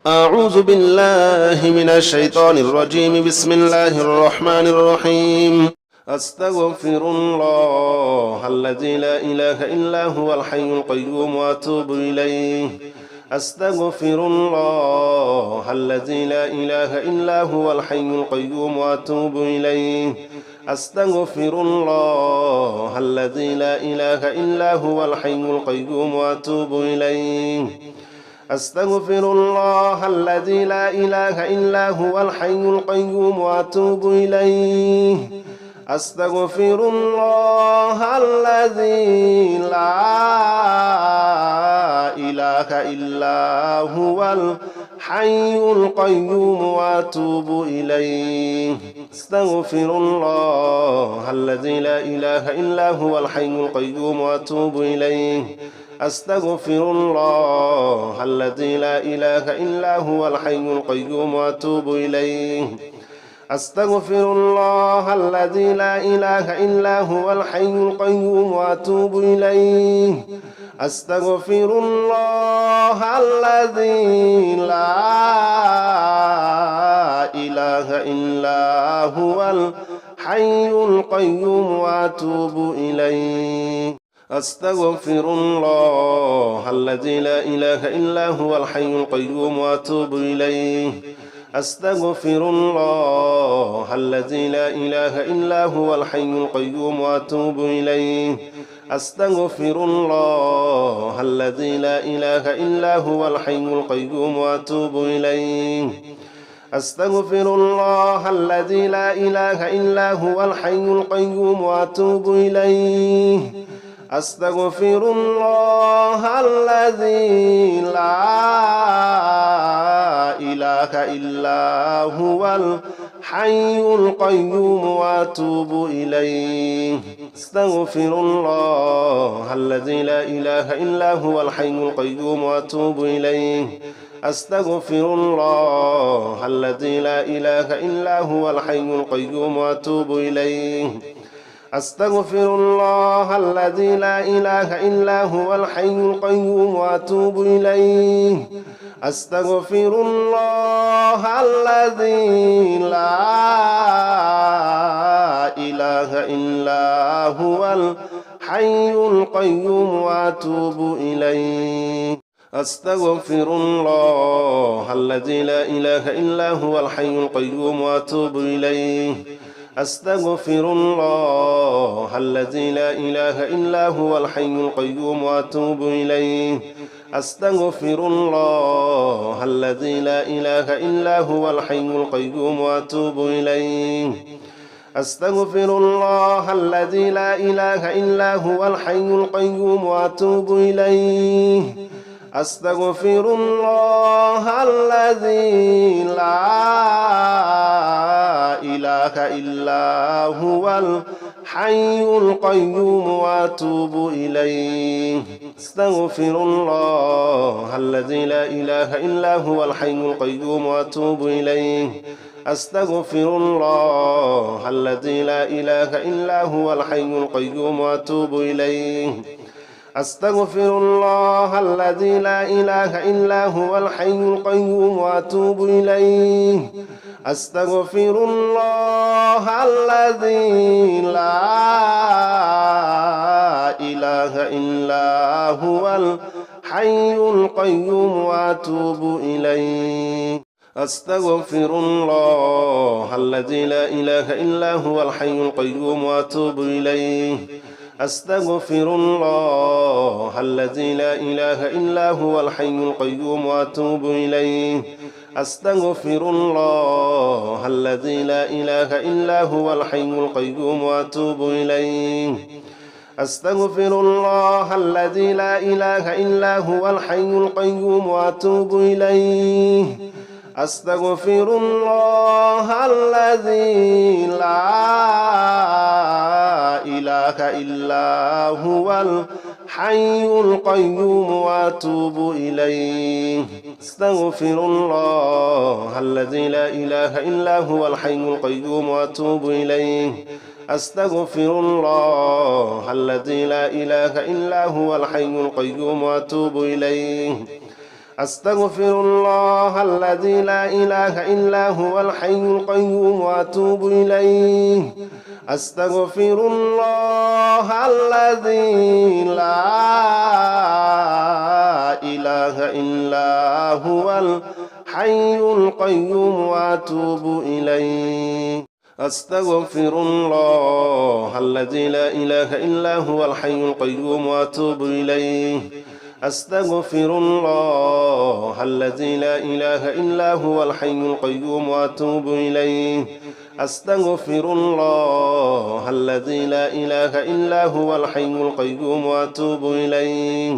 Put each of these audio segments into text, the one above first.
أعوذ بالله من الشيطان الرجيم. بسم الله الرحمن الرحيم. أستغفر الله الذي لا إله إلا هو الحي القيوم وأتوب إليه. أستغفر الله الذي لا إله إلا هو الحي القيوم وأتوب إليه. أستغفر الله الذي لا إله إلا هو الحي القيوم وأتوب إليه. أستغفر الله الذي لا إله إلا هو الحي القيوم وأتوب إليه. أستغفر الله الذي لا إله إلا هو الحي القيوم وأتوب إليه. أستغفر الله الذي لا إله إلا هو الحي القيوم وأتوب إليه. أستغفر الله الذي لا إله إلا هو الحي القيوم وأتوب إليه. أستغفر الله الذي لا إله إلا هو الحي القيوم وأتوب إليه. أستغفر الله الذي لا إله إلا هو الحي القيوم وأتوب إليه. أستغفر الله الذي لا إله إلا هو الحي القيوم وأتوب إليه. أستغفر الله الذي لا إله إلا هو الحي القيوم وأتوب إليه. أستغفر الله الذي لا إله إلا هو الحي القيوم وأتوب إليه. أستغفر الله الذي لا إله إلا هو الحي القيوم وأتوب إليه. أستغفر الله الذي لا إله إلا هو الحي القيوم وأتوب إليه. أستغفر الله الذي لا إله إلا هو الحي القيوم وأتوب إليه. أستغفر الله الذي لا إله إلا هو الحي القيوم وأتوب إليه. أستغفر الله الذي لا إله إلا هو الحي القيوم وأتوب إليه. أستغفر الله الذي لا إله إلا هو الحي القيوم وأتوب إليه. أستغفر الله الذي لا إله إلا هو الحي القيوم وأتوب إليه. أستغفر الله الذي لا إله إلا هو الحي القيوم وأتوب إليه. أستغفر الله الذي لا إله إلا هو الحي القيوم وأتوب إليه. أستغفر الله الذي لا إله إلا هو الحي القيوم وأتوب إليه. أستغفر الله الذي لا إله إلا هو الحي القيوم وأتوب إليه. أستغفر الله الذي لا إله إلا هو الحي القيوم وأتوب إليه. أستغفر الله الذي لا إله إلا هو الحي القيوم وأتوب إليه. أستغفر الله الذي لا إله إلا هو الحي القيوم وأتوب إليه. أستغفر الله الذي لا إله إلا هو الحي القيوم وأتوب إليه. أستغفر الله الذي لا إله إلا هو الحي القيوم وأتوب إليه. أستغفر الله الذي لا إله إلا هو الحي القيوم وأتوب إليه. أستغفر الله الذي لا إله إلا هو الحي القيوم وأتوب إليه. أستغفر الله الذي لا إله إلا هو الحي القيوم وأتوب إليه. أستغفر الله الذي لا إله إلا هو الحي القيوم وأتوب إليه. أستغفر الله الذي لا إله إلا هو الحي القيوم وأتوب إليه. أستغفر الله الذي لا إله إلا هو الحي القيوم وأتوب إليه. أستغفر الله الذي لا إله إلا هو الحي القيوم وأتوب إليه أستغفر الله الذي لا إله إلا هو الحي القيوم وأتوب إليه أستغفر الله الذي لا إله إلا هو الحي القيوم وأتوب إليه أستغفر الله الذي لا إله إلا هو الحي القيوم وأتوب إليه أستغفر الله الذي لا إله إلا هو الحي القيوم وأتوب إليه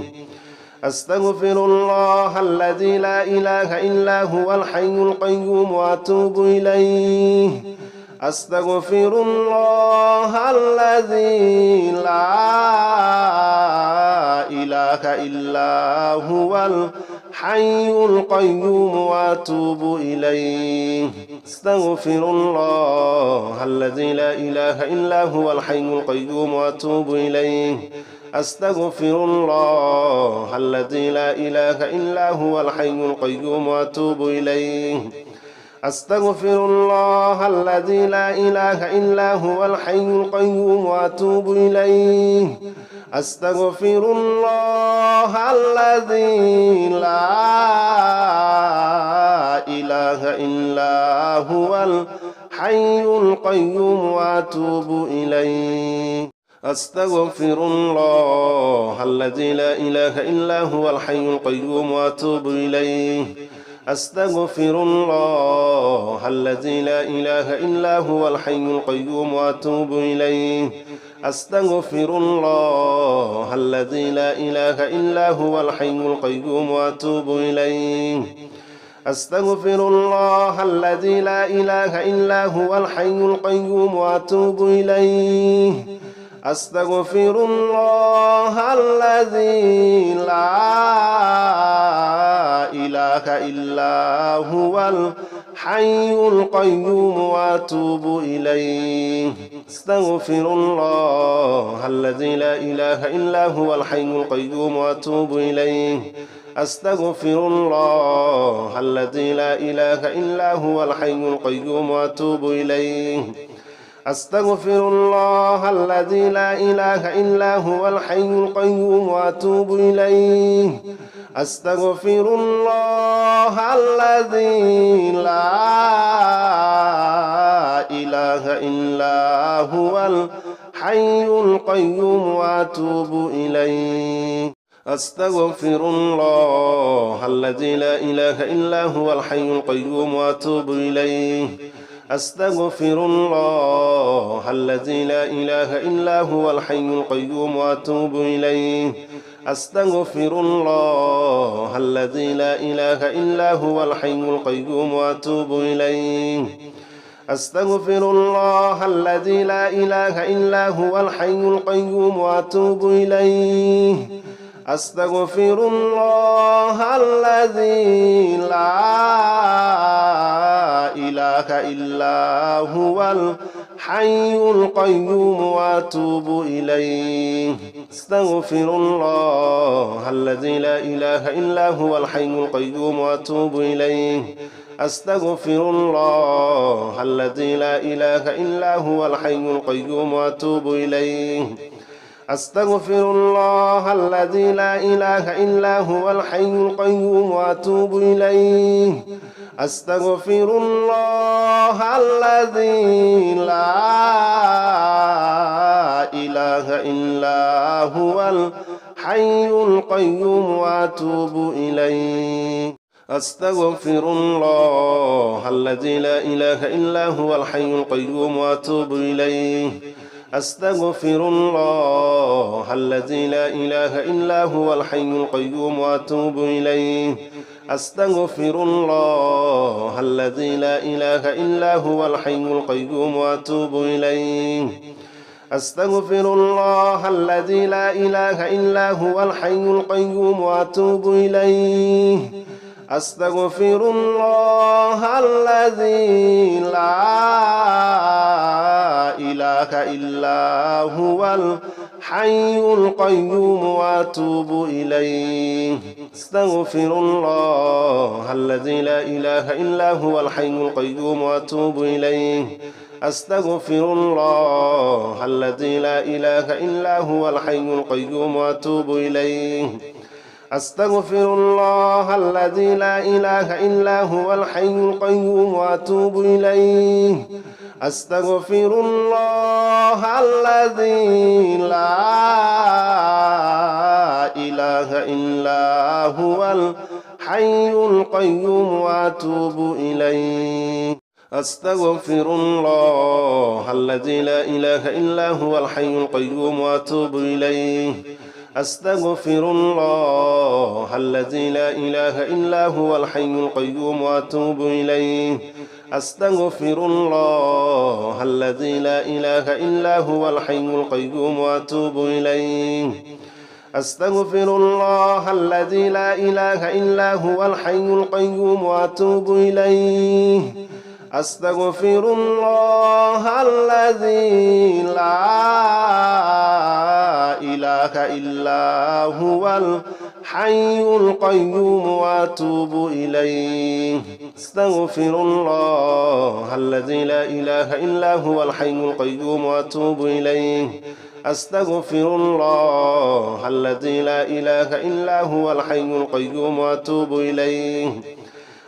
أستغفر الله الذي لا إله إلا هو الحي القيوم وأتوب إليه أستغفر الله الذي لا إله إلا هو الحي القيوم وأتوب إليه أستغفر الله الذي لا إله إلا هو الحي القيوم وأتوب إليه أستغفر الله الذي لا إله إلا هو الحي القيوم وأتوب إليه أستغفر الله الذي لا إله إلا هو الحي القيوم وأتوب إليه أستغفر الله الذي لا إله إلا هو الحي القيوم وأتوب إليه أستغفر الله الذي لا إله إلا هو الحي القيوم وأتوب إليه أستغفر الله الذي لا إله إلا هو الحي القيوم وأتوب إليه أستغفر الله الذي لا إله إلا هو الحي القيوم وأتوب إليه أستغفر الله الذي لا إله إلا هو الحي القيوم وأتوب إليه أستغفر الله الذي لا إله إلا هو الحي القيوم وأتوب إليه أستغفر الله الذي لا إله إلا هو الحي القيوم وأتوب إليه أستغفر الله الذي لا إله إلا هو الحي القيوم وأتوب إليه أستغفر الله الذي لا إله إلا هو الحي القيوم وأتوب إليه أستغفر الله الذي لا إله إلا هو الحي القيوم وأتوب إليه أستغفر الله الذي لا إله إلا هو الحي القيوم وأتوب إليه أستغفر الله الذي لا إله إلا هو الحي القيوم وأتوب إليه أستغفر الله الذي لا إله إلا هو الحي القيوم وأتوب إليه أستغفر الله الذي لا إله إلا هو الحي القيوم وأتوب إليه أستغفر الله الذي لا إله إلا هو الحي القيوم وأتوب إليه أستغفر الله الذي لا إله إلا هو الحي القيوم وأتوب إليه أستغفر الله الذي لا إله إلا هو الحي القيوم وأتوب إليه أستغفر الله الذي لا إله إلا هو الحي القيوم وأتوب إليه أستغفر الله الذي لا إله إلا هو الحي القيوم وأتوب إليه أستغفر الله الذي لا إله إلا هو الحي القيوم وأتوب إليه أستغفر الله الذي لا إله إلا هو الحي القيوم وأتوب إليه أستغفر الله الذي لا إله إلا هو الحي القيوم وأتوب إليه أستغفر الله الذي لا إله إلا هو الحي القيوم وأتوب إليه أستغفر الله الذي لا إله إلا هو الحي القيوم وأتوب إليه أستغفر الله الذي لا إله إلا هو الحي القيوم وأتوب إليه أستغفر الله الذي لا إله إلا هو الحي القيوم وأتوب إليه أستغفر الله الذي لا إله إلا هو الحي القيوم وأتوب إليه أستغفر الله الذي لا إله إلا هو الحي القيوم وأتوب إليه أستغفر الله الذي لا إله إلا هو الحي القيوم وأتوب إليه أستغفر الله الذي لا إله إلا هو الحي القيوم وأتوب إليه أستغفر الله الذي لا إله إلا هو الحي القيوم وأتوب إليه أستغفر الله الذي لا إله إلا هو الحي القيوم وأتوب إليه أستغفر الله الذي لا إله إلا هو الحي القيوم وأتوب إليه أستغفر الله الذي لا إله إلا هو الحي القيوم وأتوب إليه أستغفر الله الذي لا إله إلا هو الحي القيوم وأتوب إليه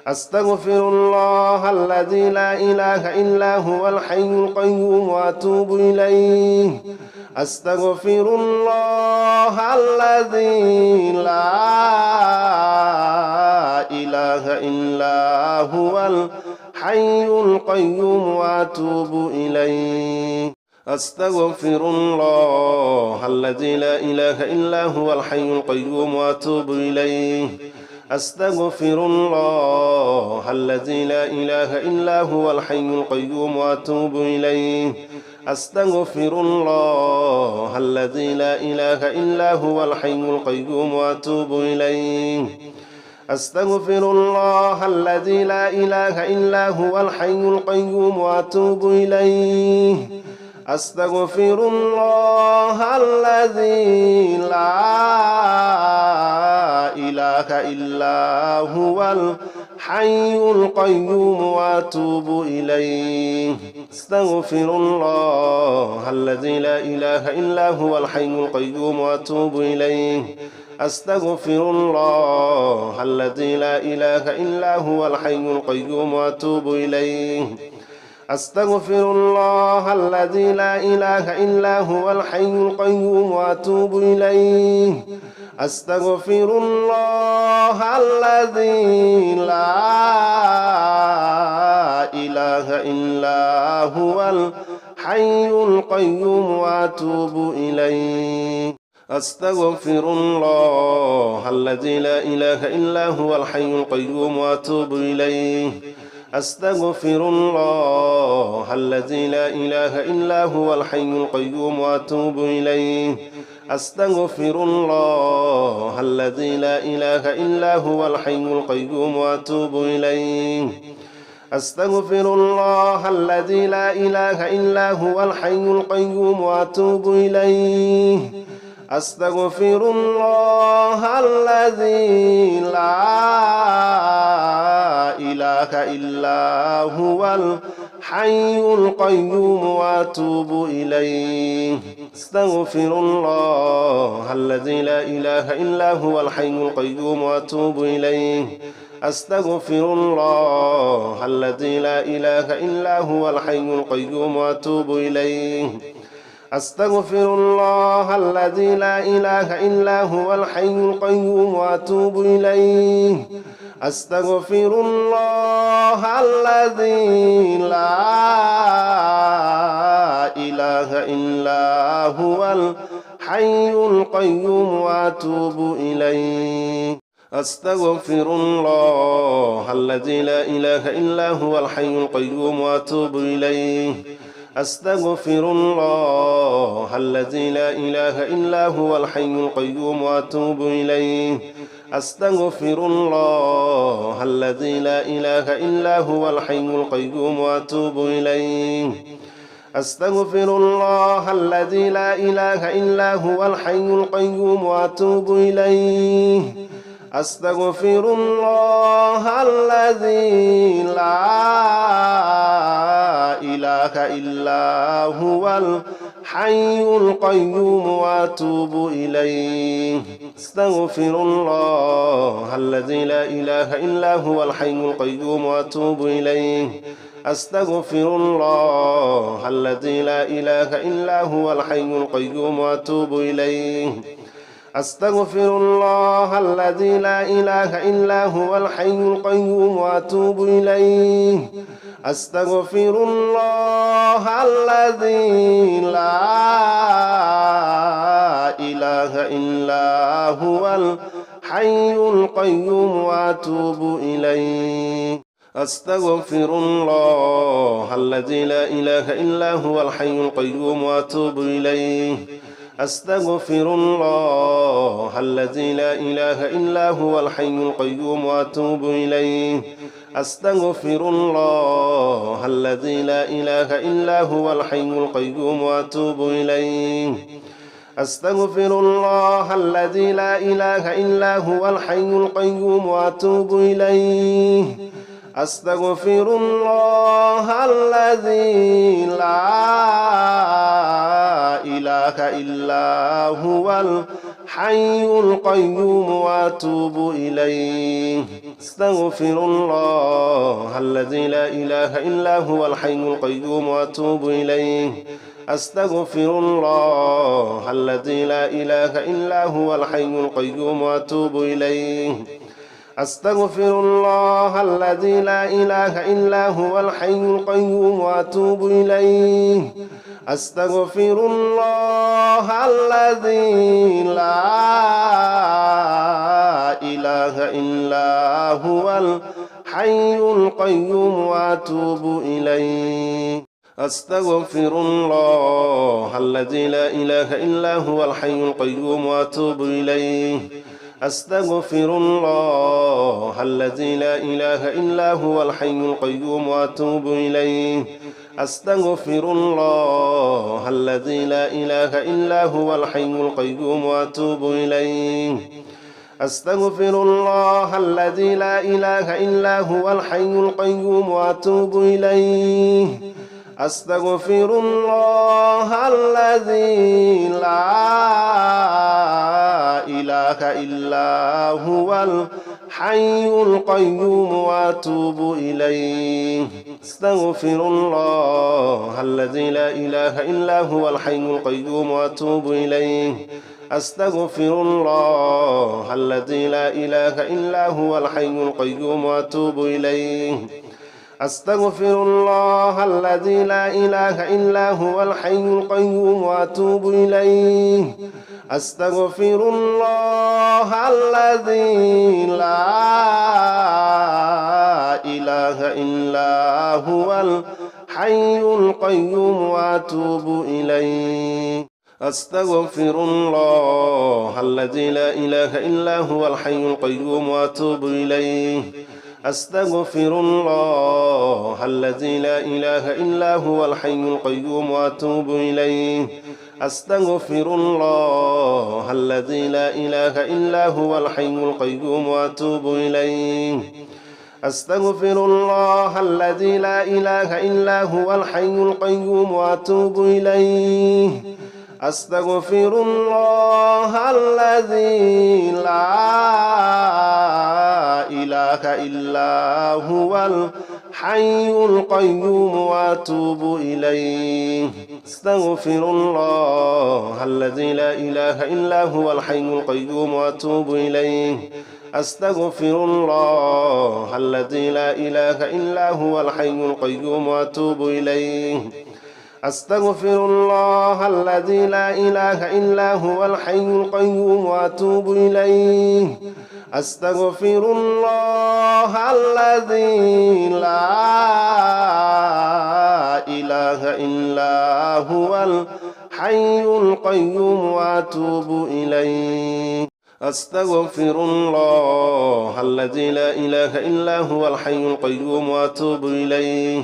أستغفر الله الذي لا إله إلا هو الحي القيوم وأتوب إليه أستغفر الله الذي لا إله إلا هو الحي القيوم وأتوب إليه أستغفر الله الذي لا إله إلا هو الحي القيوم وأتوب إليه أستغفر الله الذي لا إله إلا هو الحي القيوم وأتوب إليه أستغفر الله الذي لا إله إلا هو الحي القيوم وأتوب إليه أستغفر الله الذي لا إله إلا هو الحي القيوم وأتوب إليه أستغفر الله الذي لا إله إلا هو الحي القيوم وأتوب إليه أستغفر الله الذي لا إله إلا هو الحي القيوم وأتوب إليه أستغفر الله الذي لا إله إلا هو الحي القيوم وأتوب إليه أستغفر الله الذي لا إله إلا هو الحي القيوم وأتوب إليه أستغفر الله الذي لا إله إلا هو الحي القيوم وأتوب إليه أستغفر الله الذي لا إله إلا هو الحي القيوم وأتوب إليه أستغفر الله الذي لا إله إلا هو الحي القيوم وأتوب إليه أستغفر الله الذي لا إله إلا هو الحي القيوم وأتوب إليه أستغفر الله الذي لا إله إلا هو الحي القيوم وأتوب إليه أستغفر الله الذي لا إله إلا هو الحي القيوم وأتوب إليه أستغفر الله الذي لا إله إلا هو الحي القيوم وأتوب إليه أستغفر الله الذي لا إله إلا هو الحي القيوم وأتوب إليه أستغفر الله الذي لا إله إلا هو الحي القيوم وأتوب إليه أستغفر الله الذي لا إله إلا هو الحي القيوم وأتوب إليه أستغفر الله الذي لا إله إلا هو الحي القيوم وأتوب إليه أستغفر الله الذي لا إله إلا هو الحي القيوم وأتوب إليه أستغفر الله الذي لا إله إلا هو الحي القيوم وأتوب إليه أستغفر الله الذي لا إله إلا هو الحي القيوم وأتوب إليه أستغفر الله الذي لا إله إلا هو الحي القيوم وأتوب إليه أستغفر الله الذي لا إله إلا هو الحي القيوم وأتوب إليه أستغفر الله الذي لا إله إلا هو الحي القيوم وأتوب إليه أستغفر الله الذي لا إله إلا هو الحي القيوم وأتوب إليه أستغفر الله الذي لا إله إلا هو الحي القيوم وأتوب إليه أستغفر الله الذي لا إله إلا هو الحي القيوم وأتوب إليه أستغفر الله الذي لا إله إلا هو الحي القيوم وأتوب إليه أستغفر الله الذي لا إله إلا هو الحي القيوم وأتوب إليه أستغفر الله الذي لا إله إلا هو الحي القيوم وأتوب إليه أستغفر الله الذي لا إله إلا هو الحي القيوم وأتوب إليه أستغفر الله الذي لا إله إلا هو الحي القيوم وأتوب إليه أستغفر الله الذي لا إله إلا هو الحي القيوم وأتوب إليه أستغفر الله الذي لا إله إلا هو الحي القيوم وأتوب إليه أستغفر الله الذي لا إله إلا هو الحي القيوم وأتوب إليه أستغفر الله الذي لا إله إلا هو الحي القيوم وأتوب إليه أستغفر الله الذي لا إله إلا هو الحي القيوم وأتوب إليه أستغفر الله الذي لا إله إلا هو الحي القيوم وأتوب إليه أستغفر الله الذي لا إله إلا هو الحي القيوم وأتوب إليه أستغفر الله الذي لا إله إلا هو الحي القيوم وأتوب إليه أستغفر الله الذي لا إله إلا هو الحي القيوم وأتوب إليه أستغفر الله الذي لا إله إلا هو الحي القيوم وأتوب إليه أستغفر الله الذي لا إله إلا هو الحي القيوم وأتوب إليه أستغفر الله الذي لا إله إلا هو الحي القيوم وأتوب إليه أستغفر الله الذي لا إله إلا هو الحي القيوم وأتوب إليه أستغفر الله الذي لا إله إلا هو الحي القيوم وأتوب إليه أستغفر الله الذي لا إله إلا هو الحي القيوم وأتوب إليه أستغفر الله الذي لا إله إلا هو الحي القيوم وأتوب إليه أستغفر الله الذي لا إله إلا هو الحي القيوم وأتوب إليه أستغفر الله الذي لا إله إلا هو الحي القيوم وأتوب إليه أستغفر الله الذي لا إله إلا هو الحي القيوم وأتوب إليه أستغفر الله الذي لا إله إلا هو الحي القيوم وأتوب إليه أستغفر الله الذي لا إله إلا هو الحي القيوم وأتوب إليه أستغفر الله الذي لا إله إلا هو الحي القيوم وأتوب إليه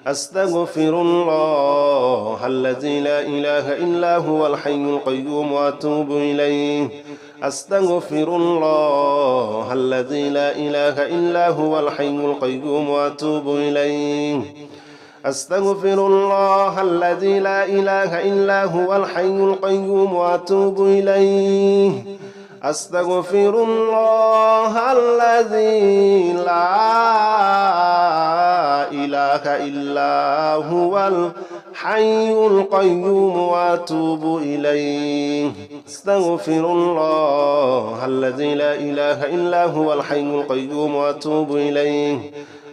أستغفر الله الذي لا إله إلا هو الحي القيوم وأتوب إليه أستغفر الله الذي لا إله إلا هو الحي القيوم وأتوب إليه أستغفر الله الذي لا إله إلا هو الحي القيوم وأتوب إليه أستغفر الله الذي لا إله إلا هو الحي القيوم وأتوب إليه أستغفر الله الذي لا إله إلا هو الحي القيوم وأتوب إليه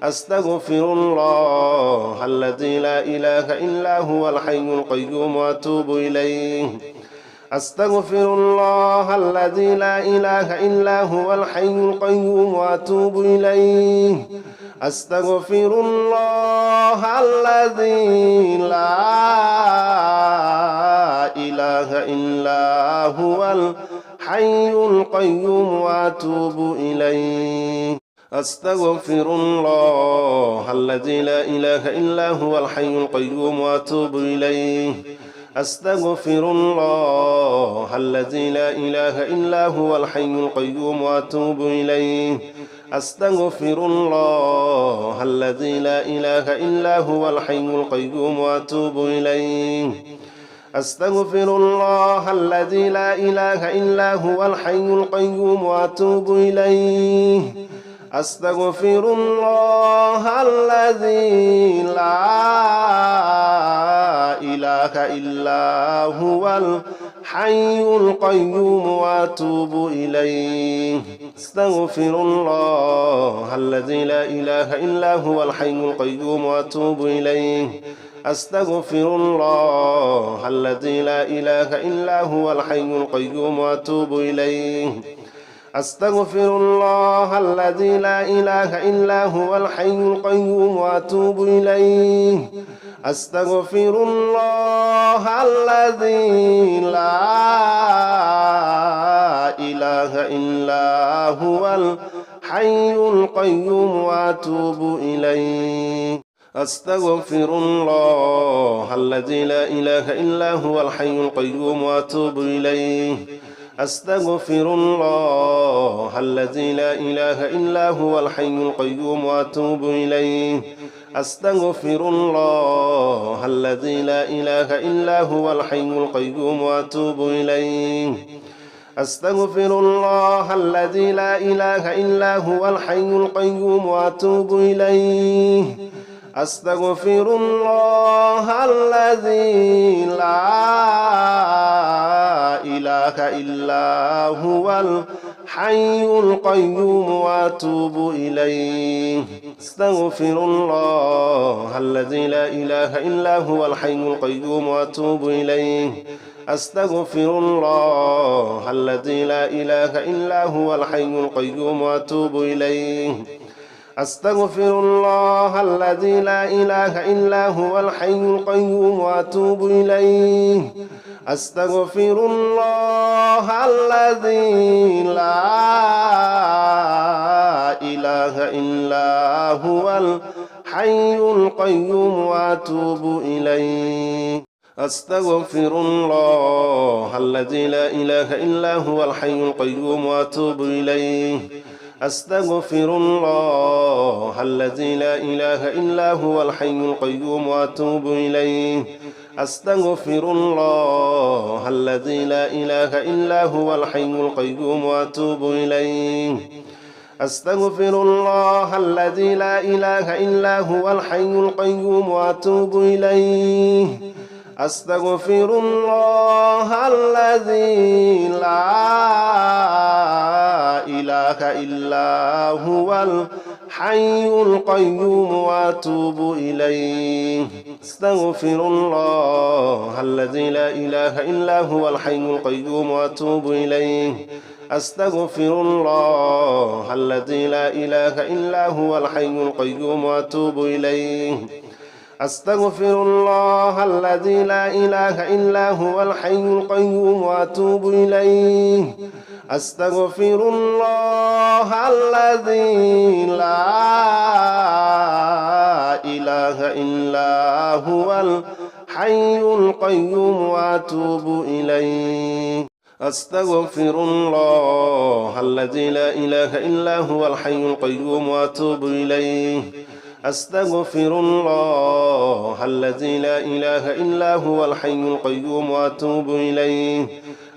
أستغفر الله الذي لا إله إلا هو الحي القيوم وأتوب إليه أستغفر الله الذي لا إله إلا هو الحي القيوم وأتوب إليه أستغفر الله الذي لا إله إلا هو الحي القيوم وأتوب إليه أستغفر الله الذي لا إله إلا هو الحي القيوم وأتوب إليه أستغفر الله الذي لا إله إلا هو الحي القيوم وأتوب إليه أستغفر الله الذي لا إله إلا هو الحي القيوم وأتوب إليه أستغفر الله الذي لا إله إلا هو الحي القيوم وأتوب إليه أستغفر الله الذي لا إله إلا هو الحي القيوم وأتوب إليه أستغفر الله الذي لا إله إلا هو الحي القيوم وأتوب إليه أستغفر الله الذي لا إله إلا هو الحي القيوم وأتوب إليه أستغفر الله الذي لا إله إلا هو الحي القيوم وأتوب إليه أستغفر الله الذي لا إله إلا هو الحي القيوم وأتوب إليه أستغفر الله الذي لا إله إلا هو الحي القيوم وأتوب إليه أستغفر الله الذي لا إله إلا هو الحي القيوم وأتوب إليه أستغفر الله الذي لا إله إلا هو الحي القيوم وأتوب إليه أستغفر الله الذي لا إله إلا هو الحي القيوم وأتوب إليه أستغفر الله الذي لا إله إلا هو الحي القيوم وأتوب إليه أستغفر الله الذي لا إله إلا هو الحي القيوم وأتوب إليه أستغفر الله الذي لا إله إلا هو الحي القيوم وأتوب إليه أستغفر الله الذي لا إله إلا هو الحي القيوم وأتوب إليه أستغفر الله الذي لا إله إلا هو الحي القيوم وأتوب إليه أستغفر الله الذي لا إله إلا هو الحي القيوم وأتوب إليه أستغفر الله الذي لا إله إلا هو الحي القيوم وأتوب إليه أستغفر الله الذي لا إله إلا هو الحي القيوم وأتوب إليه أستغفر الله الذي لا إله إلا هو الحي القيوم وأتوب إليه أستغفر الله الذي لا إله إلا هو الحي القيوم وأتوب إليه أستغفر الله الذي لا إله إلا هو الحي القيوم وأتوب إليه أستغفر الله الذي لا إله إلا هو الحي القيوم وأتوب إليه أستغفر الله الذي لا إله إلا هو الحي القيوم وأتوب إليه أستغفر الله الذي لا إله إلا هو الحي القيوم وأتوب إليه أستغفر الله الذي لا إله إلا هو الحي القيوم وأتوب إليه أستغفر الله الذي لا إله إلا هو الحي القيوم وأتوب إليه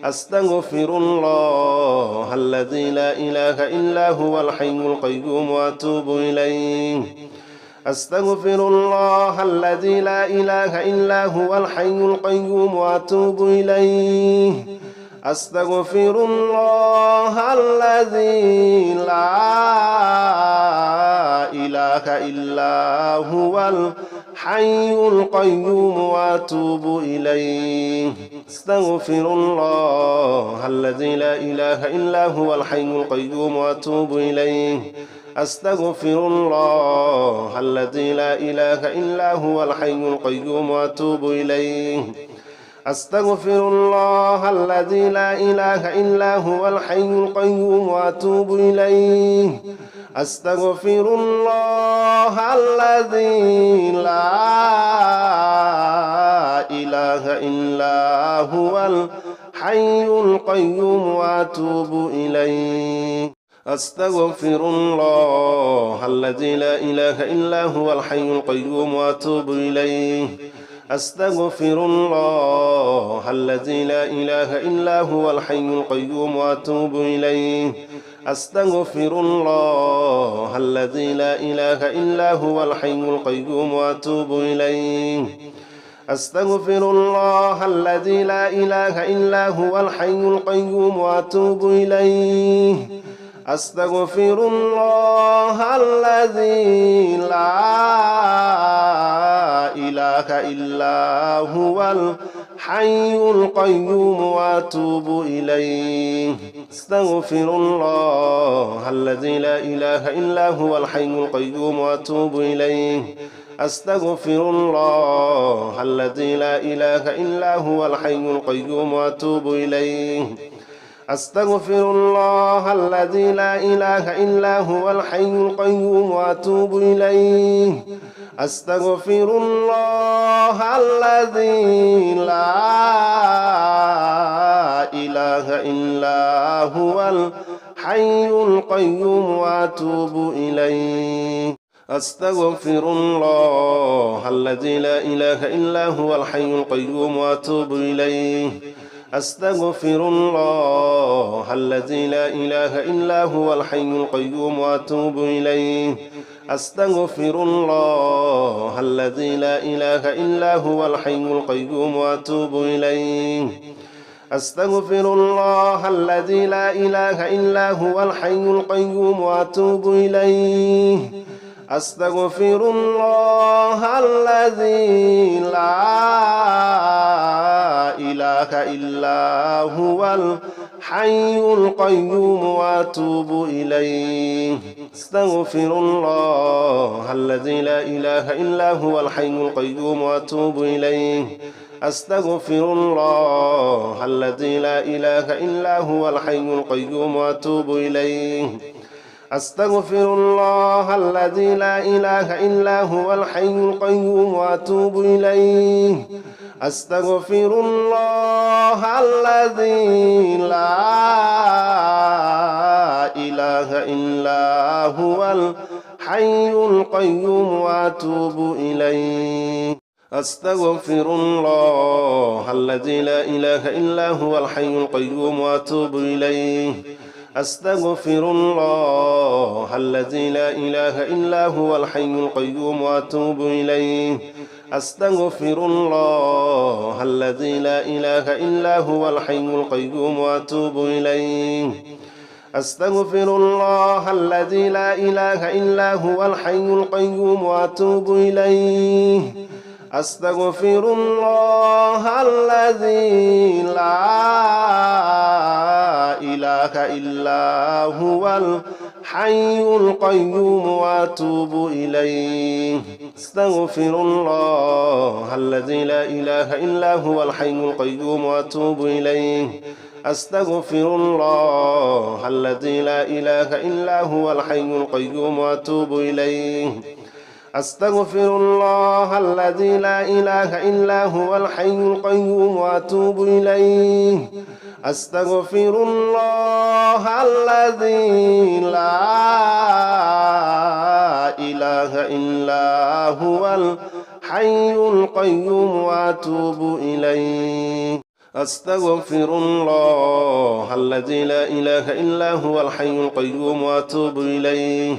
أستغفر الله الذي لا إله إلا هو الحي القيوم وأتوب إليه أستغفر الله الذي لا إله إلا هو الحي القيوم وأتوب إليه أستغفر الله الذي لا إله إلا هو الحي القيوم وأتوب إليه أستغفر الله الذي لا إله إلا هو الحي القيوم وأتوب إليه أستغفر الله الذي لا إله إلا هو الحي القيوم وأتوب إليه أستغفر الله الذي لا إله إلا هو الحي القيوم وأتوب إليه أستغفر الله الذي لا إله إلا هو الحي القيوم وأتوب إليه أستغفر الله الذي لا إله إلا هو الحي القيوم وأتوب إليه أستغفر الله الذي لا إله إلا هو الحي القيوم وأتوب إليه أستغفر الله الذي لا إله إلا هو الحي القيوم وأتوب إليه أستغفر الله الذي لا إله إلا هو الحي القيوم وأتوب إليه أستغفر الله الذي لا إله إلا هو الحي القيوم وأتوب إليه أستغفر الله الذي لا إله إلا هو الحي القيوم وأتوب إليه أستغفر الله الذي لا إله إلا هو الحي القيوم وأتوب إليه أستغفر الله الذي لا إله إلا هو الحي القيوم وأتوب إليه أستغفر الله الذي لا إله إلا هو الحي القيوم وأتوب إليه أستغفر الله الذي لا إله إلا هو الحي القيوم وأتوب إليه أستغفر الله الذي لا إله إلا هو الحي القيوم وأتوب إليه أستغفر الله الذي لا إله إلا هو الحي القيوم وأتوب إليه أستغفر الله الذي لا إله إلا هو الحي القيوم وأتوب إليه أستغفر الله الذي لا إله إلا هو الحي القيوم وأتوب إليه أستغفر الله الذي لا إله إلا هو الحي القيوم وأتوب إليه أستغفر الله الذي لا إله إلا هو الحي القيوم وأتوب إليه أستغفر الله الذي لا إله إلا هو الحي القيوم وأتوب إليه أستغفر الله الذي لا إله إلا هو الحي القيوم وأتوب إليه أستغفر الله الذي لا إله إلا هو الحي القيوم وأتوب إليه أستغفر الله الذي لا إله إلا هو الحي القيوم وأتوب إليه أستغفر الله الذي لا إله إلا هو الحي القيوم وأتوب إليه أستغفر الله الذي لا إله إلا هو الحي القيوم وأتوب إليه أستغفر الله الذي لا إله إلا هو الحي القيوم وأتوب إليه أستغفر الله الذي لا إله إلا هو الحي القيوم وأتوب إليه أستغفر الله الذي لا إله إلا هو الحي القيوم وأتوب إليه أستغفر الله الذي لا إله إلا هو الحي القيوم وأتوب إليه أستغفر الله الذي لا إله إلا هو الحي القيوم وأتوب إليه أستغفر الله الذي لا إله إلا هو الحي القيوم وأتوب إليه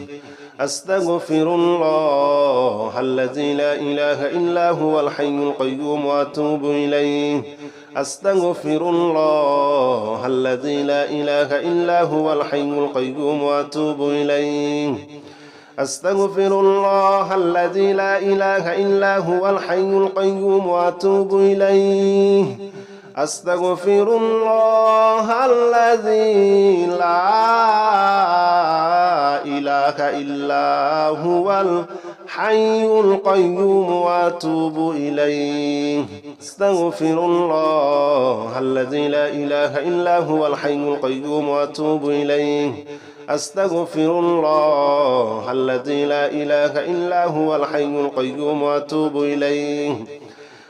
أستغفر الله الذي لا إله إلا هو الحي القيوم وأتوب إليه أستغفر الله الذي لا إله إلا هو الحي القيوم وأتوب إليه أستغفر الله الذي لا إله إلا هو الحي القيوم وأتوب إليه أستغفر الله الذي لا إله إلا هو الحي القيوم وأتوب إليه أستغفر الله الذي لا إله إلا هو الحي القيوم وأتوب إليه أستغفر الله الذي لا إله إلا هو الحي القيوم وأتوب إليه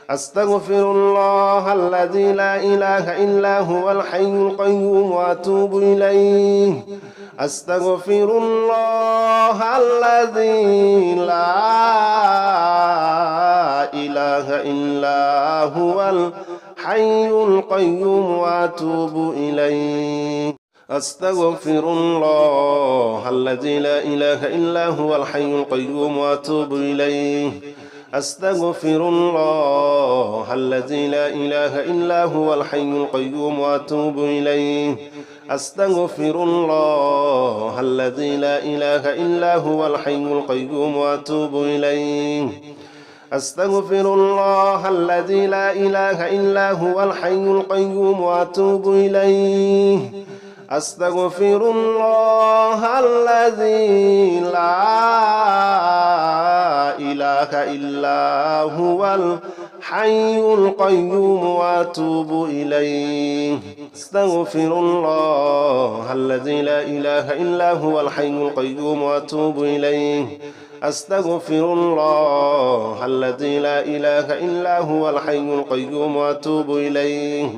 أستغفر الله الذي لا إله إلا هو الحي القيوم وأتوب إليه أستغفر الله الذي لا إله إلا هو الحي القيوم وأتوب إليه أستغفر الله الذي لا إله إلا هو الحي القيوم وأتوب إليه أستغفر الله الذي لا إله إلا هو الحي القيوم وأتوب إليه أستغفر الله الذي لا إله إلا هو الحي القيوم وأتوب إليه أستغفر الله الذي لا إله إلا هو الحي القيوم وأتوب إليه أستغفر الله الذي لا إله إلا هو الحي القيوم وأتوب إليه أستغفر الله الذي لا إله إلا هو الحي القيوم وأتوب إليه أستغفر الله الذي لا إله إلا هو الحي القيوم وأتوب إليه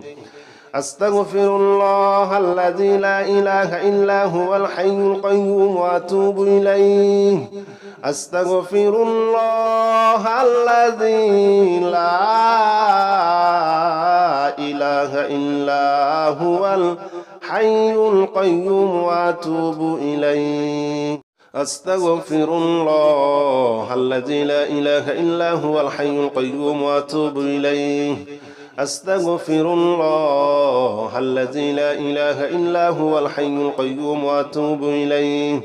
أستغفر الله الذي لا إله إلا هو الحي القيوم وأتوب إليه أستغفر الله الذي لا إله إلا هو الحي القيوم وأتوب إليه أستغفر الله الذي لا إله إلا هو الحي القيوم وأتوب إليه أستغفر الله الذي لا إله إلا هو الحي القيوم وأتوب إليه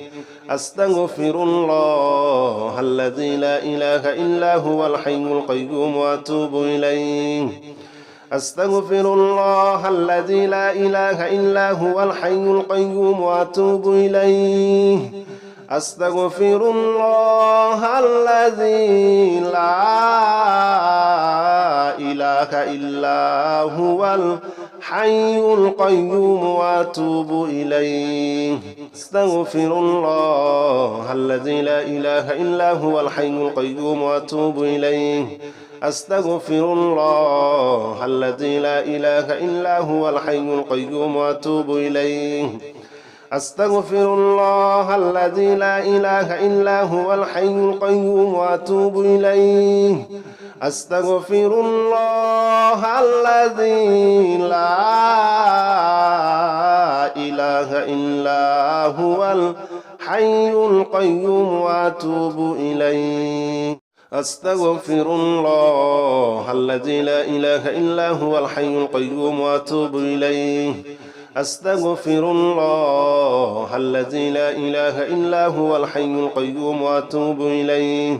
أستغفر الله الذي لا إله إلا هو الحي القيوم وأتوب إليه أستغفر الله الذي لا إله إلا هو الحي القيوم وأتوب إليه أستغفر الله الذي لا إله إلا هو الحي القيوم وأتوب إليه أستغفر الله الذي لا إله إلا هو الحي القيوم وأتوب إليه أستغفر الله الذي لا إله إلا هو الحي القيوم وأتوب إليه أستغفر الله الذي لا إله إلا هو الحي القيوم وأتوب إليه أستغفر الله الذي لا إله إلا هو الحي القيوم وأتوب إليه أستغفر الله الذي لا إله إلا هو الحي القيوم وأتوب إليه أستغفر الله الذي لا إله إلا هو الحي القيوم وأتوب إليه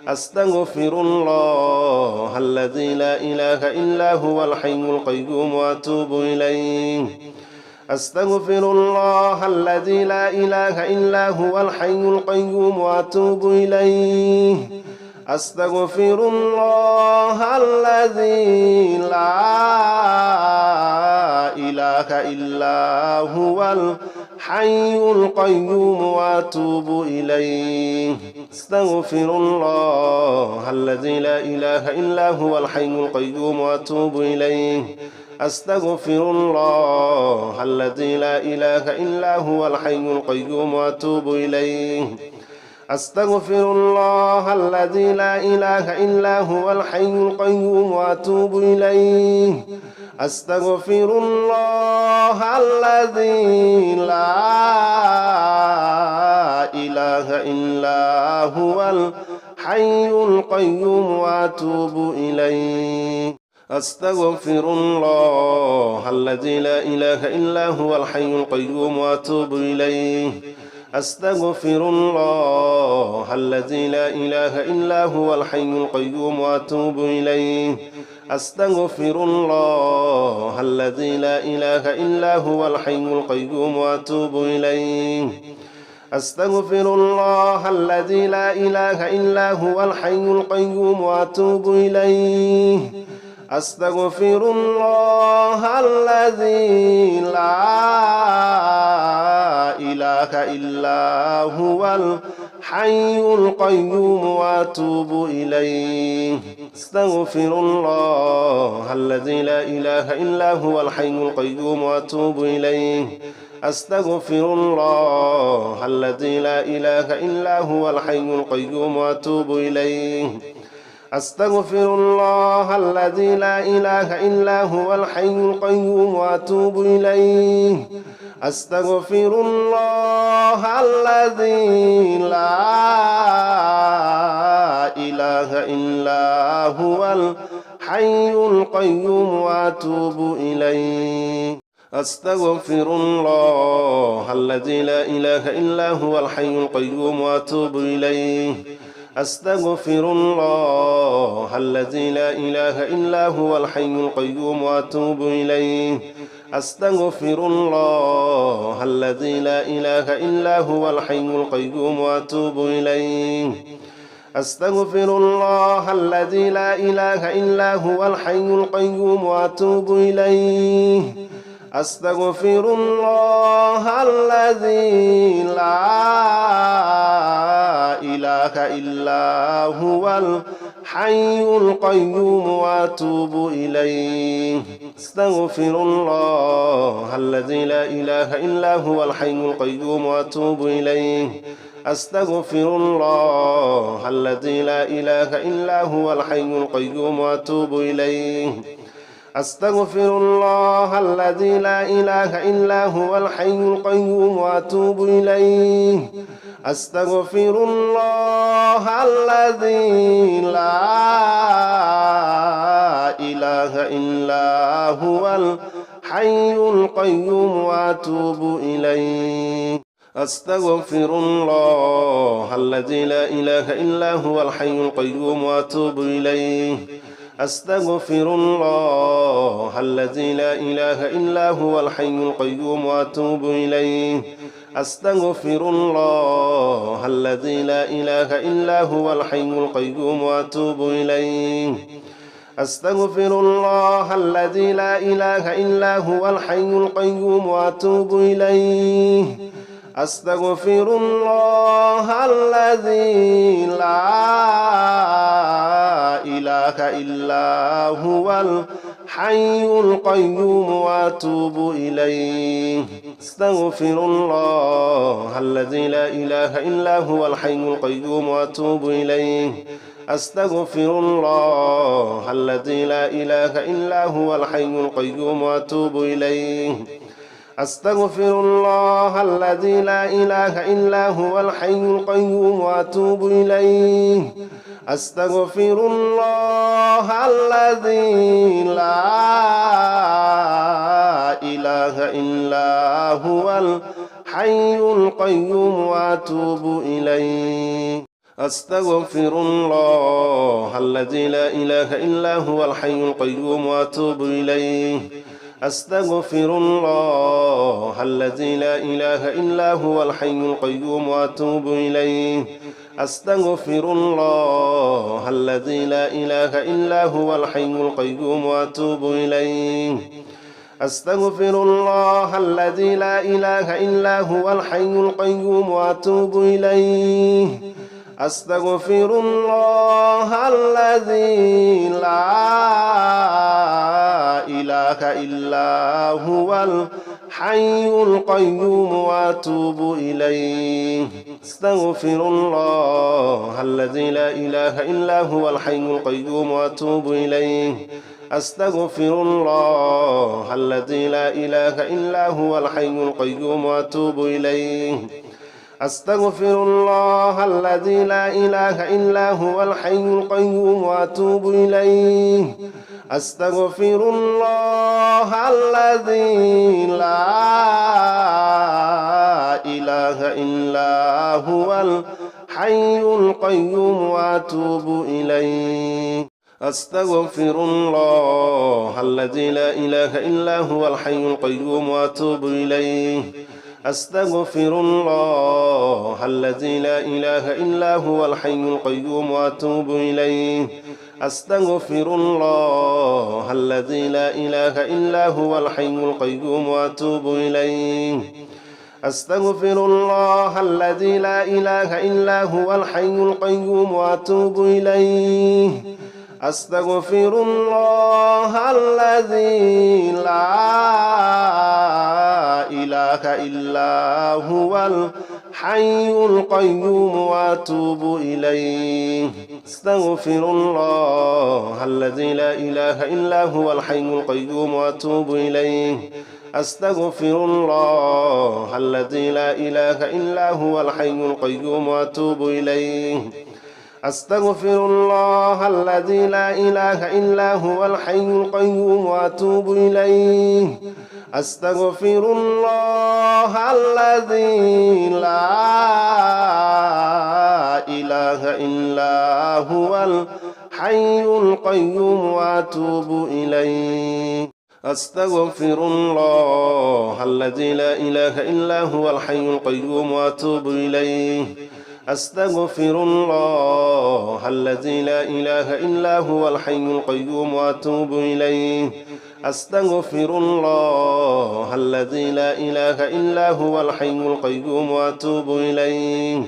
أستغفر الله الذي لا إله إلا هو الحي القيوم وأتوب إليه أستغفر الله الذي لا إله إلا هو الحي القيوم وأتوب إليه أستغفر الله الذي لا إله إلا هو الحي القيوم وأتوب إليه أستغفر الله الذي لا إله إلا هو الحي القيوم وأتوب إليه أستغفر الله الذي لا إله إلا هو الحي القيوم وأتوب إليه أستغفر الله الذي لا إله إلا هو الحي القيوم وأتوب إليه أستغفر الله الذي لا إله إلا هو الحي القيوم وأتوب إليه أستغفر الله الذي لا إله إلا هو الحي القيوم وأتوب إليه أستغفر الله الذي لا إله إلا هو الحي القيوم وأتوب إليه أستغفر الله الذي لا إله إلا هو الحي القيوم وأتوب إليه أستغفر الله الذي لا إله إلا هو الحي القيوم وأتوب إليه أستغفر الله الذي لا إله إلا هو الحي القيوم وأتوب إليه أستغفر الله الذي لا إله إلا هو الحي القيوم وأتوب إليه أستغفر الله الذي لا إله إلا هو الحي القيوم وأتوب إليه أستغفر الله الذي لا إله إلا هو الحي القيوم وأتوب إليه أستغفر الله الذي لا إله إلا هو الحي القيوم وأتوب إليه أستغفر الله الذي لا إله إلا هو الحي القيوم وأتوب إليه أستغفر الله الذي لا إله إلا هو الحي القيوم وأتوب إليه أستغفر الله الذي لا إله إلا هو الحي القيوم وأتوب إليه أستغفر الله الذي لا إله إلا هو الحي القيوم وأتوب إليه أستغفر الله الذي لا إله إلا هو الحي القيوم وأتوب إليه أستغفر الله الذي لا إله إلا هو الحي القيوم وأتوب إليه أستغفر الله الذي لا إله إلا هو الحي القيوم وأتوب إليه أستغفر الله الذي لا إله إلا هو الحي القيوم وأتوب إليه أستغفر الله الذي لا إله إلا هو الحي القيوم وأتوب إليه أستغفر الله الذي لا إله إلا هو الحي القيوم وأتوب إليه أستغفر الله الذي لا إله إلا هو الحي القيوم وأتوب إليه أستغفر الله الذي لا إله إلا هو الحي القيوم وأتوب إليه أستغفر الله الذي لا إله إلا هو الحي القيوم وأتوب إليه أستغفر الله الذي لا إله إلا هو الحي القيوم وأتوب إليه أستغفر الله الذي لا إله إلا هو الحي القيوم وأتوب إليه أستغفر الله الذي لا إله إلا هو الحي القيوم وأتوب إليه أستغفر الله الذي لا إله إلا هو الحي القيوم وأتوب إليه أستغفر الله الذي لا إله إلا هو الحي القيوم وأتوب إليه أستغفر الله الذي لا إله إلا هو الحي القيوم وأتوب إليه أستغفر الله الذي لا إله إلا هو الحي القيوم وأتوب إليه أستغفر الله الذي لا إله إلا هو الحي القيوم وأتوب إليه أستغفر الله الذي لا إله إلا هو الحي القيوم وأتوب إليه أستغفر الله الذي لا إله إلا هو الحي القيوم وأتوب إليه أستغفر الله الذي لا إله إلا هو الحي القيوم وأتوب إليه أستغفر الله الذي لا إله إلا هو الحي القيوم وأتوب إليه أستغفر الله الذي لا إله إلا هو الحي القيوم وأتوب إليه أستغفر الله الذي لا إله إلا هو الحي القيوم وأتوب إليه أستغفر الله الذي لا إله إلا هو الحي القيوم وأتوب إليه أستغفر الله الذي لا إله إلا هو الحي القيوم وأتوب إليه أستغفر الله الذي لا إله إلا هو الحي القيوم وأتوب إليه أستغفر الله الذي لا إله إلا هو الحي القيوم وأتوب إليه أستغفر الله الذي لا إله إلا هو الحي القيوم وأتوب إليه أستغفر الله الذي لا إله إلا هو الحي القيوم وأتوب إليه أستغفر الله الذي لا إله إلا هو الحي القيوم وأتوب إليه أستغفر الله الذي لا إله إلا هو الحي القيوم وأتوب إليه أستغفر الله الذي لا إله إلا هو الحي القيوم وأتوب إليه أستغفر الله الذي لا إله إلا هو الحي القيوم وأتوب إليه أستغفر الله الذي لا إله إلا هو الحي القيوم وأتوب إليه أستغفر الله الذي لا إله إلا هو الحي القيوم وأتوب إليه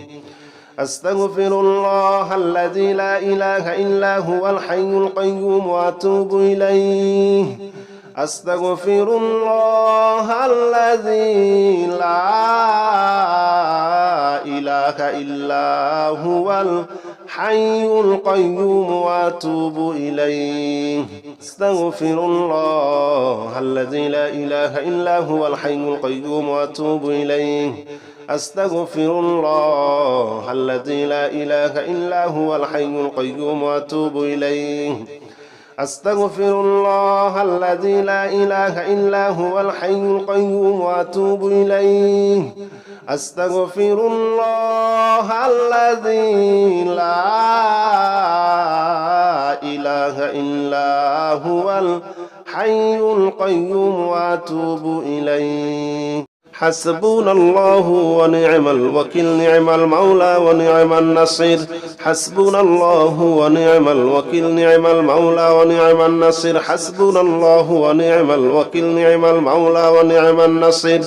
أستغفر الله الذي لا إله إلا هو الحي القيوم وأتوب إليه أستغفر الله الذي لا إله إلا هو الحي القيوم وأتوب إليه أستغفر الله الذي لا إله إلا هو الحي القيوم وأتوب إليه أستغفر الله الذي لا إله إلا هو الحي القيوم وأتوب إليه أستغفر الله الذي لا إله إلا هو الحي القيوم وأتوب إليه أستغفر الله الذي لا إله إلا هو الحي القيوم وأتوب إليه حسبنا الله ونعم الوكيل نعم المولى ونعم النصير حسبنا الله ونعم الوكيل نعم المولى ونعم النصير حسبنا الله ونعم الوكيل نعم المولى ونعم النصير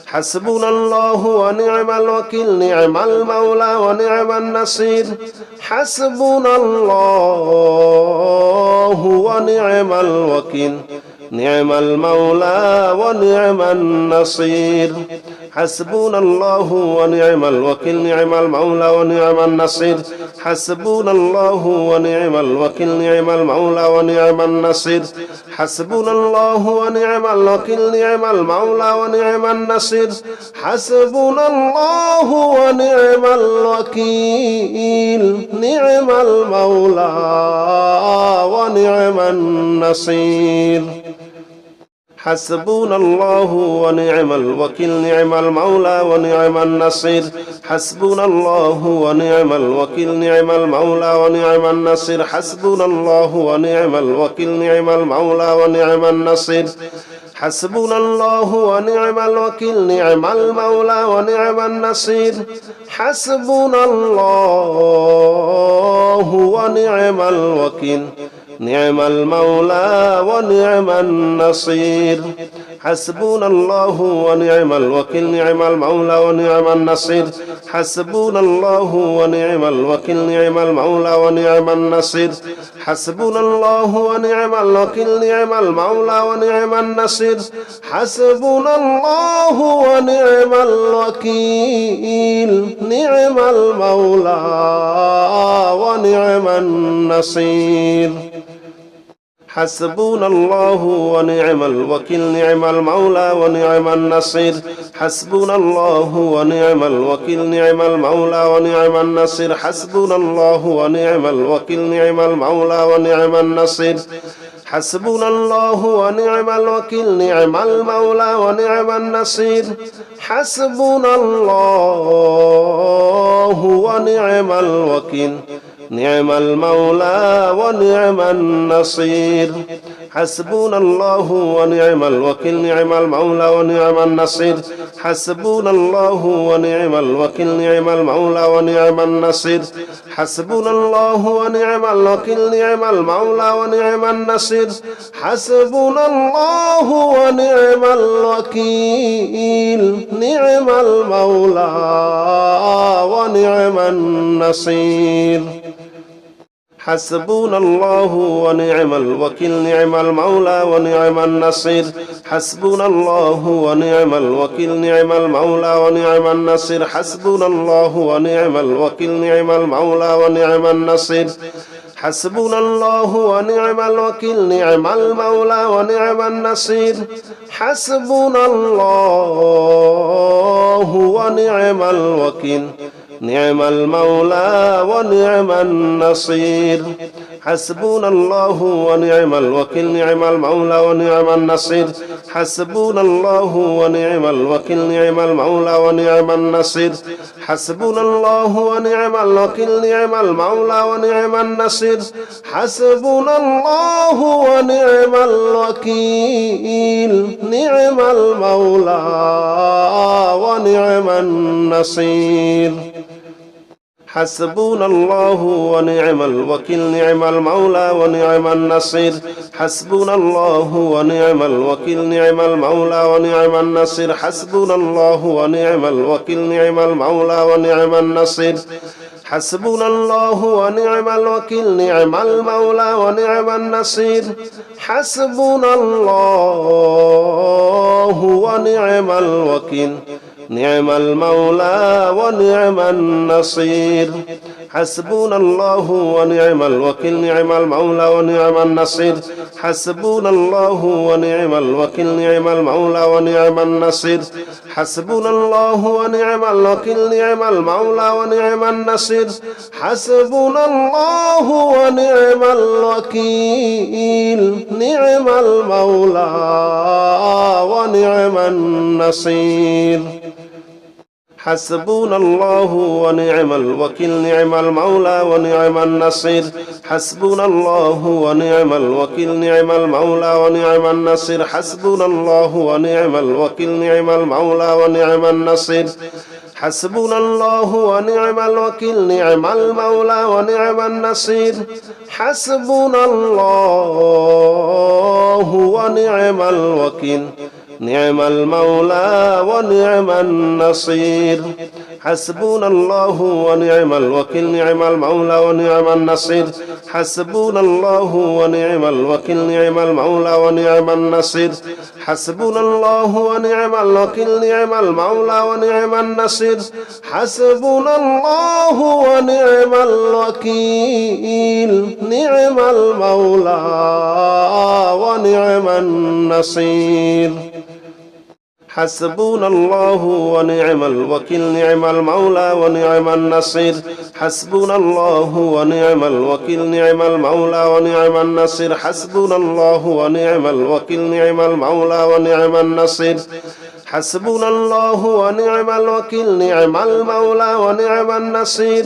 حسبنا الله ونعم الوكيل نعم المولى ونعم النصير حسبنا الله ونعم الوكيل نعم المولى ونعم النصير حسبنا الله ونعم الوكيل نعم المولى ونعم النصير حسبنا الله ونعم الوكيل نعم المولى ونعم النصير حسبنا الله ونعم الوكيل نعم المولى ونعم النصير حسبنا الله ونعم الوكيل نعم المولى ونعم النصير حسبنا الله ونعم الوكيل نعم المولى ونعم النصير حسبنا الله ونعم الوكيل نعم المولى ونعم النصير حسبنا الله ونعم الوكيل نعم المولى ونعم النصير حسبنا الله ونعم الوكيل نعم المولى ونعم النصير حسبنا الله ونعم الوكيل نعم المولى ونعم النصير حسبنا الله ونعم الوكيل نعم المولى ونعم النصير حسبنا الله ونعم الوكيل نعم المولى ونعم النصير حسبنا الله ونعم الوكيل نعم المولى ونعم النصير حسبنا الله ونعم الوكيل نعم المولى ونعم النصير حسبنا الله ونعم الوكيل نعم المولى ونعم النصير حسبنا الله ونعم الوكيل نعم المولى ونعم النصير حسبنا الله ونعم الوكيل نعم المولى ونعم النصير حسبنا الله ونعم الوكيل نعم المولى ونعم النصير حسبنا الله ونعم الوكيل نعم المولى ونعم النصير حسبنا الله ونعم الوكيل نعم المولى ونعم النصير حسبنا الله ونعم الوكيل نعم المولى ونعم النصير حسبنا الله ونعم الوكيل نعم المولى ونعم النصير حسبنا الله ونعم الوكيل نعم المولى ونعم النصير حسبنا الله ونعم الوكيل نعم المولى ونعم النصير حسبنا الله ونعم الوكيل نعم المولى ونعم النصير حسبنا الله ونعم الوكيل نعم المولى ونعم النصير حسبنا الله ونعم الوكيل نعم المولى ونعم النصير حسبنا الله ونعم الوكيل نعم المولى ونعم النصير حسبنا الله ونعم الوكيل نعم المولى ونعم النصير حسبنا الله ونعم الوكيل نعم المولى ونعم النصير حسبنا الله ونعم الوكيل نعم المولى ونعم النصير حسبنا الله ونعم الوكيل نعم المولى ونعم النصير حسبنا الله ونعم الوكيل نعم المولى ونعم النصير حسبنا الله ونعم الوكيل نعم المولى ونعم النصير حسبنا الله ونعم الوكيل نعم المولى ونعم النصير حسبنا الله ونعم الوكيل نعم المولى ونعم النصير حسبنا الله ونعم الوكيل نعم المولى ونعم النصير حسبنا الله ونعم الوكيل نعم المولى ونعم النصير حسبنا الله ونعم الوكيل نعم المولى ونعم النصير حسبنا الله ونعم الوكيل نعم المولى ونعم النصير حسبنا الله ونعم الوكيل نعم المولى ونعم النصير حسبنا الله ونعم الوكيل نعم المولى ونعم النصير حسبنا الله ونعم الوكيل نعم المولى ونعم النصير حسبنا الله ونعم الوكيل نعم المولى ونعم النصير حسبنا الله ونعم الوكيل نعم المولى ونعم النصير حسبنا الله ونعم الوكيل نعم المولى ونعم النصير حسبنا الله ونعم الوكيل نعم المولى ونعم النصير حسبنا الله ونعم الوكيل نعم المولى ونعم النصير حسبنا الله ونعم الوكيل نعم المولى ونعم النصير حسبنا الله ونعم الوكيل نعم المولى ونعم النصير حسبنا الله ونعم الوكيل نعم المولى ونعم النصير حسبنا الله ونعم الوكيل نعم المولى ونعم النصير حسبنا الله ونعم الوكيل نعم المولى ونعم النصير حسبنا الله ونعم الوكيل نعم المولى ونعم النصير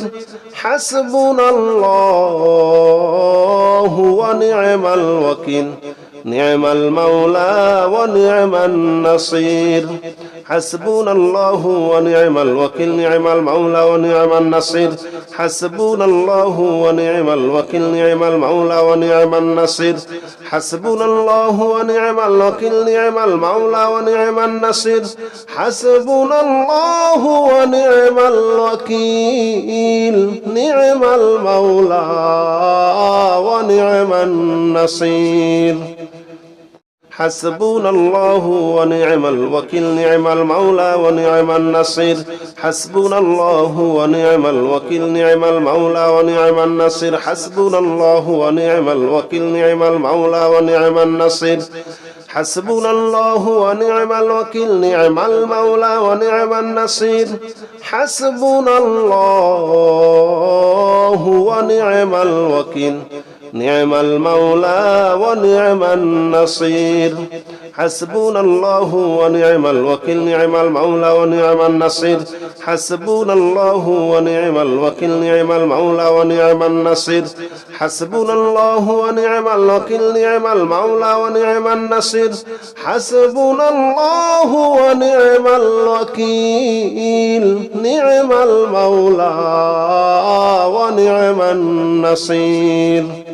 حسبنا الله ونعم الوكيل نعم المولى ونعم النصير حسبنا الله ونعم الوكيل نعم المولى ونعم النصير حسبنا الله ونعم الوكيل نعم المولى ونعم النصير حسبنا الله ونعم الوكيل نعم المولى ونعم النصير حسبنا الله ونعم الوكيل نعم المولى ونعم النصير حسبنا الله ونعم الوكيل نعم المولى ونعم النصير حسبنا الله ونعم الوكيل نعم المولى ونعم النصير حسبنا الله ونعم الوكيل نعم المولى ونعم النصير حسبنا الله ونعم الوكيل نعم المولى ونعم النصير حسبنا الله ونعم الوكيل نعم المولى ونعم النصير حسبنا الله ونعم الوكيل نعم المولى ونعم النصير حسبنا الله ونعم الوكيل نعم المولى ونعم النصير حسبنا الله ونعم الوكيل نعم المولى ونعم النصير حسبنا الله ونعم الوكيل نعم المولى ونعم النصير